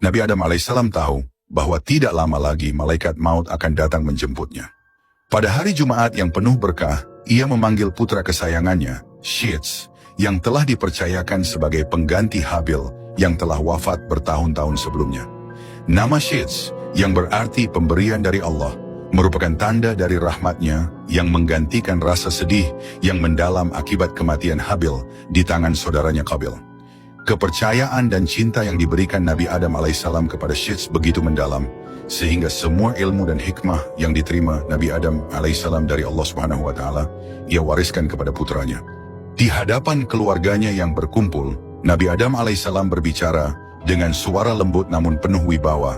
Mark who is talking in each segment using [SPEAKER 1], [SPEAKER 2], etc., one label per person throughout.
[SPEAKER 1] Nabi Adam alaihissalam tahu bahwa tidak lama lagi malaikat maut akan datang menjemputnya. Pada hari Jumat yang penuh berkah, ia memanggil putra kesayangannya, Shits, yang telah dipercayakan sebagai pengganti Habil yang telah wafat bertahun-tahun sebelumnya. Nama Shits, yang berarti pemberian dari Allah, merupakan tanda dari rahmatnya yang menggantikan rasa sedih yang mendalam akibat kematian Habil di tangan saudaranya Qabil. Kepercayaan dan cinta yang diberikan Nabi Adam alaihissalam kepada Shits begitu mendalam, sehingga semua ilmu dan hikmah yang diterima Nabi Adam alaihissalam dari Allah Subhanahu wa Ta'ala, ia wariskan kepada putranya. Di hadapan keluarganya yang berkumpul, Nabi Adam alaihissalam berbicara dengan suara lembut namun penuh wibawa.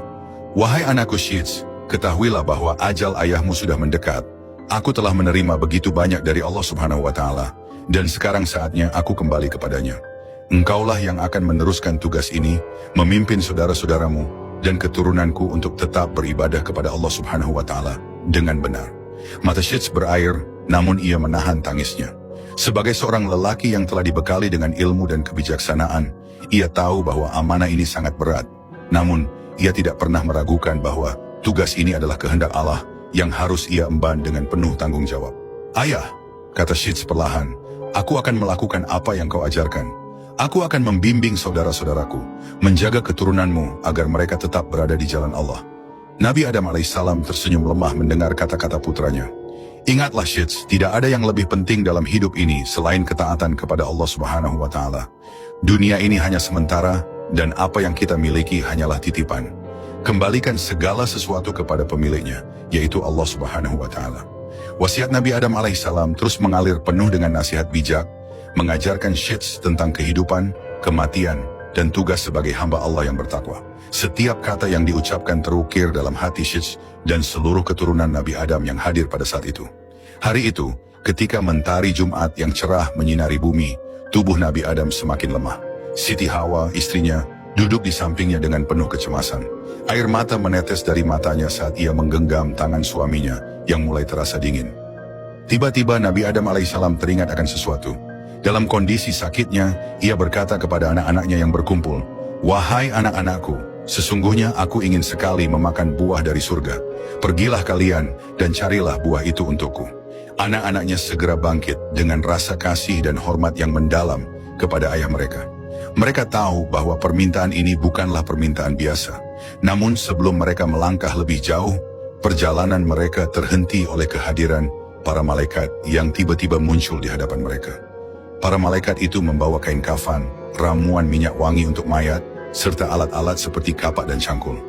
[SPEAKER 1] Wahai anakku Shits, ketahuilah bahwa ajal ayahmu sudah mendekat. Aku telah menerima begitu banyak dari Allah Subhanahu wa Ta'ala, dan sekarang saatnya aku kembali kepadanya. Engkaulah yang akan meneruskan tugas ini, memimpin saudara-saudaramu dan keturunanku untuk tetap beribadah kepada Allah Subhanahu wa Ta'ala dengan benar. Mata Shits berair, namun ia menahan tangisnya. Sebagai seorang lelaki yang telah dibekali dengan ilmu dan kebijaksanaan, ia tahu bahwa amanah ini sangat berat. Namun, ia tidak pernah meragukan bahwa tugas ini adalah kehendak Allah yang harus ia emban dengan penuh tanggung jawab. Ayah, kata Shits perlahan, aku akan melakukan apa yang kau ajarkan. Aku akan membimbing saudara-saudaraku, menjaga keturunanmu agar mereka tetap berada di jalan Allah. Nabi Adam alaihissalam tersenyum lemah mendengar kata-kata putranya. Ingatlah Shits, tidak ada yang lebih penting dalam hidup ini selain ketaatan kepada Allah Subhanahu wa Ta'ala. Dunia ini hanya sementara, dan apa yang kita miliki hanyalah titipan. Kembalikan segala sesuatu kepada pemiliknya, yaitu Allah Subhanahu wa Ta'ala. Wasiat Nabi Adam alaihissalam terus mengalir penuh dengan nasihat bijak, mengajarkan Shits tentang kehidupan, kematian, dan tugas sebagai hamba Allah yang bertakwa. Setiap kata yang diucapkan terukir dalam hati Shits dan seluruh keturunan Nabi Adam yang hadir pada saat itu. Hari itu, ketika mentari Jumat yang cerah menyinari bumi, tubuh Nabi Adam semakin lemah. Siti Hawa, istrinya, duduk di sampingnya dengan penuh kecemasan. Air mata menetes dari matanya saat ia menggenggam tangan suaminya yang mulai terasa dingin. Tiba-tiba Nabi Adam alaihissalam teringat akan sesuatu. Dalam kondisi sakitnya, ia berkata kepada anak-anaknya yang berkumpul, "Wahai anak-anakku, sesungguhnya aku ingin sekali memakan buah dari surga. Pergilah kalian dan carilah buah itu untukku." Anak-anaknya segera bangkit dengan rasa kasih dan hormat yang mendalam kepada ayah mereka. Mereka tahu bahwa permintaan ini bukanlah permintaan biasa. Namun sebelum mereka melangkah lebih jauh, perjalanan mereka terhenti oleh kehadiran para malaikat yang tiba-tiba muncul di hadapan mereka. Para malaikat itu membawa kain kafan, ramuan minyak wangi untuk mayat, serta alat-alat seperti kapak dan cangkul.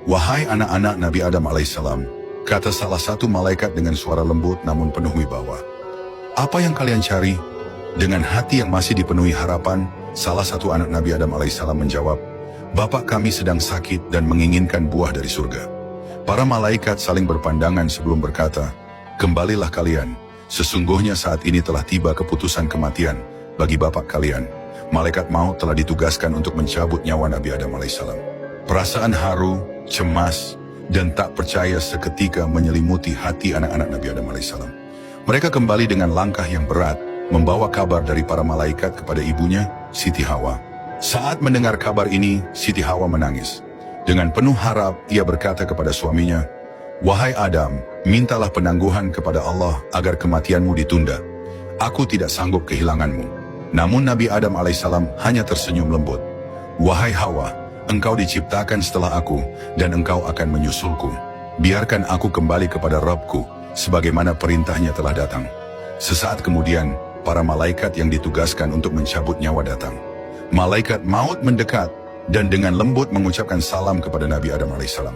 [SPEAKER 1] "Wahai anak-anak Nabi Adam alaihissalam," kata salah satu malaikat dengan suara lembut namun penuh wibawa. "Apa yang kalian cari?" Dengan hati yang masih dipenuhi harapan, salah satu anak Nabi Adam alaihissalam menjawab, "Bapak kami sedang sakit dan menginginkan buah dari surga." Para malaikat saling berpandangan sebelum berkata, "Kembalilah kalian. Sesungguhnya saat ini telah tiba keputusan kematian bagi bapak kalian. Malaikat maut telah ditugaskan untuk mencabut nyawa Nabi Adam alaihissalam." Perasaan haru, cemas, dan tak percaya seketika menyelimuti hati anak-anak Nabi Adam alaihissalam. Mereka kembali dengan langkah yang berat, membawa kabar dari para malaikat kepada ibunya, Siti Hawa. Saat mendengar kabar ini, Siti Hawa menangis. Dengan penuh harap, ia berkata kepada suaminya, "Wahai Adam, mintalah penangguhan kepada Allah agar kematianmu ditunda. Aku tidak sanggup kehilanganmu." Namun Nabi Adam alaihissalam hanya tersenyum lembut. "Wahai Hawa, engkau diciptakan setelah aku, dan engkau akan menyusulku. Biarkan aku kembali kepada Rabbku, sebagaimana perintahnya telah datang." Sesaat kemudian, para malaikat yang ditugaskan untuk mencabut nyawa datang. Malaikat maut mendekat, dan dengan lembut mengucapkan salam kepada Nabi Adam alaihissalam.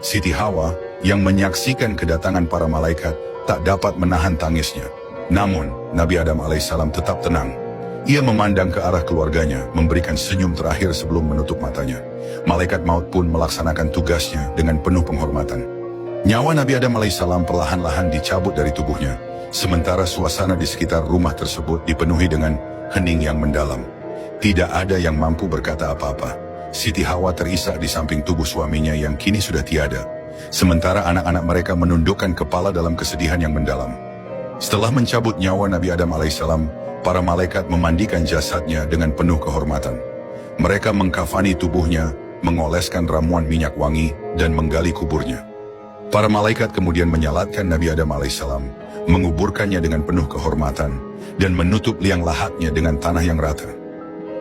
[SPEAKER 1] Siti Hawa yang menyaksikan kedatangan para malaikat tak dapat menahan tangisnya. Namun, Nabi Adam alaihissalam tetap tenang. Ia memandang ke arah keluarganya, memberikan senyum terakhir sebelum menutup matanya. Malaikat maut pun melaksanakan tugasnya dengan penuh penghormatan. Nyawa Nabi Adam alaihissalam perlahan-lahan dicabut dari tubuhnya, sementara suasana di sekitar rumah tersebut dipenuhi dengan hening yang mendalam. Tidak ada yang mampu berkata apa-apa. Siti Hawa terisak di samping tubuh suaminya yang kini sudah tiada, sementara anak-anak mereka menundukkan kepala dalam kesedihan yang mendalam. Setelah mencabut nyawa Nabi Adam alaihissalam, para malaikat memandikan jasadnya dengan penuh kehormatan. Mereka mengkafani tubuhnya mengoleskan ramuan minyak wangi, dan menggali kuburnya. Para malaikat kemudian menyalatkan Nabi Adam alaihissalam, menguburkannya dengan penuh kehormatan, dan menutup liang lahatnya dengan tanah yang rata.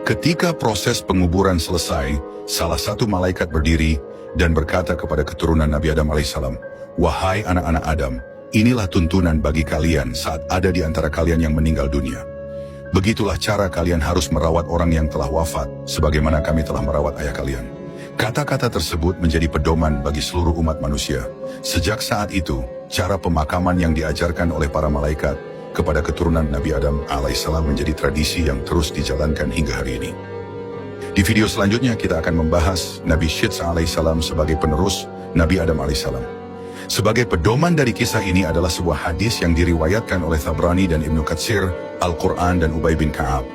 [SPEAKER 1] Ketika proses penguburan selesai, salah satu malaikat berdiri dan berkata kepada keturunan Nabi Adam alaihissalam, "Wahai anak-anak Adam, inilah tuntunan bagi kalian saat ada di antara kalian yang meninggal dunia. Begitulah cara kalian harus merawat orang yang telah wafat, sebagaimana kami telah merawat ayah kalian." Kata-kata tersebut menjadi pedoman bagi seluruh umat manusia. Sejak saat itu, cara pemakaman yang diajarkan oleh para malaikat kepada keturunan Nabi Adam alaihissalam menjadi tradisi yang terus dijalankan hingga hari ini. Di video selanjutnya kita akan membahas Nabi Syits alaihissalam sebagai penerus Nabi Adam alaihissalam. Sebagai pedoman dari kisah ini adalah sebuah hadis yang diriwayatkan oleh Tabrani dan Ibnu Katsir, Al-Quran dan Ubay bin Ka'ab.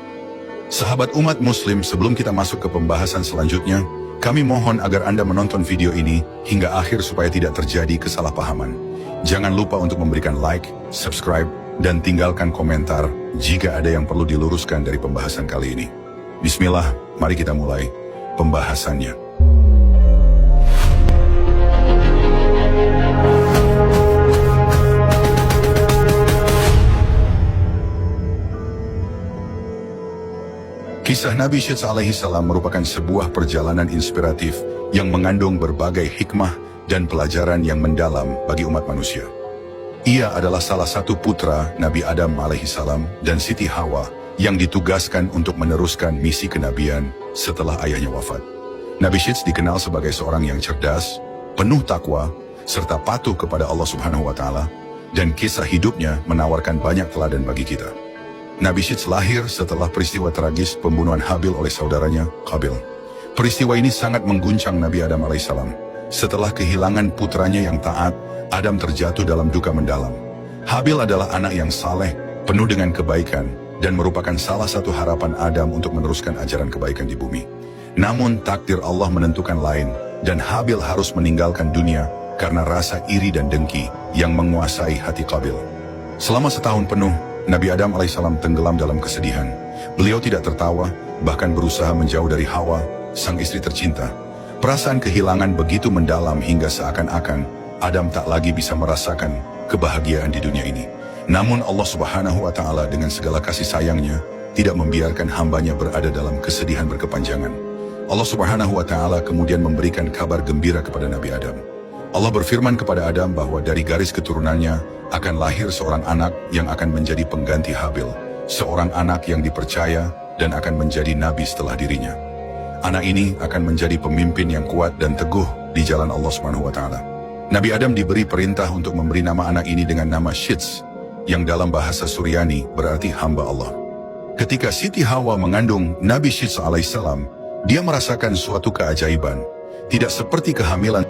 [SPEAKER 1] Sahabat umat muslim, sebelum kita masuk ke pembahasan selanjutnya, kami mohon agar Anda menonton video ini hingga akhir supaya tidak terjadi kesalahpahaman. Jangan lupa untuk memberikan like, subscribe, dan tinggalkan komentar jika ada yang perlu diluruskan dari pembahasan kali ini. Bismillah, mari kita mulai pembahasannya. Kisah Nabi Syits alaihissalam merupakan sebuah perjalanan inspiratif yang mengandung berbagai hikmah dan pelajaran yang mendalam bagi umat manusia. Ia adalah salah satu putra Nabi Adam alaihissalam dan Siti Hawa yang ditugaskan untuk meneruskan misi kenabian setelah ayahnya wafat. Nabi Syits dikenal sebagai seorang yang cerdas, penuh takwa, serta patuh kepada Allah Subhanahu wa Ta'ala, dan kisah hidupnya menawarkan banyak teladan bagi kita. Nabi Syits lahir setelah peristiwa tragis pembunuhan Habil oleh saudaranya, Qabil. Peristiwa ini sangat mengguncang Nabi Adam alaihissalam. Setelah kehilangan putranya yang taat, Adam terjatuh dalam duka mendalam. Habil adalah anak yang saleh, penuh dengan kebaikan, dan merupakan salah satu harapan Adam untuk meneruskan ajaran kebaikan di bumi. Namun takdir Allah menentukan lain, dan Habil harus meninggalkan dunia karena rasa iri dan dengki yang menguasai hati Qabil. Selama setahun penuh, Nabi Adam alaihissalam tenggelam dalam kesedihan. Beliau tidak tertawa, bahkan berusaha menjauh dari Hawa, sang istri tercinta. Perasaan kehilangan begitu mendalam hingga seakan-akan Adam tak lagi bisa merasakan kebahagiaan di dunia ini. Namun Allah Subhanahu wa Ta'ala dengan segala kasih sayangnya tidak membiarkan hambanya berada dalam kesedihan berkepanjangan. Allah Subhanahu wa Ta'ala kemudian memberikan kabar gembira kepada Nabi Adam. Allah berfirman kepada Adam bahwa dari garis keturunannya akan lahir seorang anak yang akan menjadi pengganti Habil, seorang anak yang dipercaya dan akan menjadi nabi setelah dirinya. Anak ini akan menjadi pemimpin yang kuat dan teguh di jalan Allah Subhanahu wa Ta'ala. Nabi Adam diberi perintah untuk memberi nama anak ini dengan nama Syits, yang dalam bahasa Suryani berarti hamba Allah. Ketika Siti Hawa mengandung Nabi Syits alaihissalam, dia merasakan suatu keajaiban. Tidak seperti kehamilan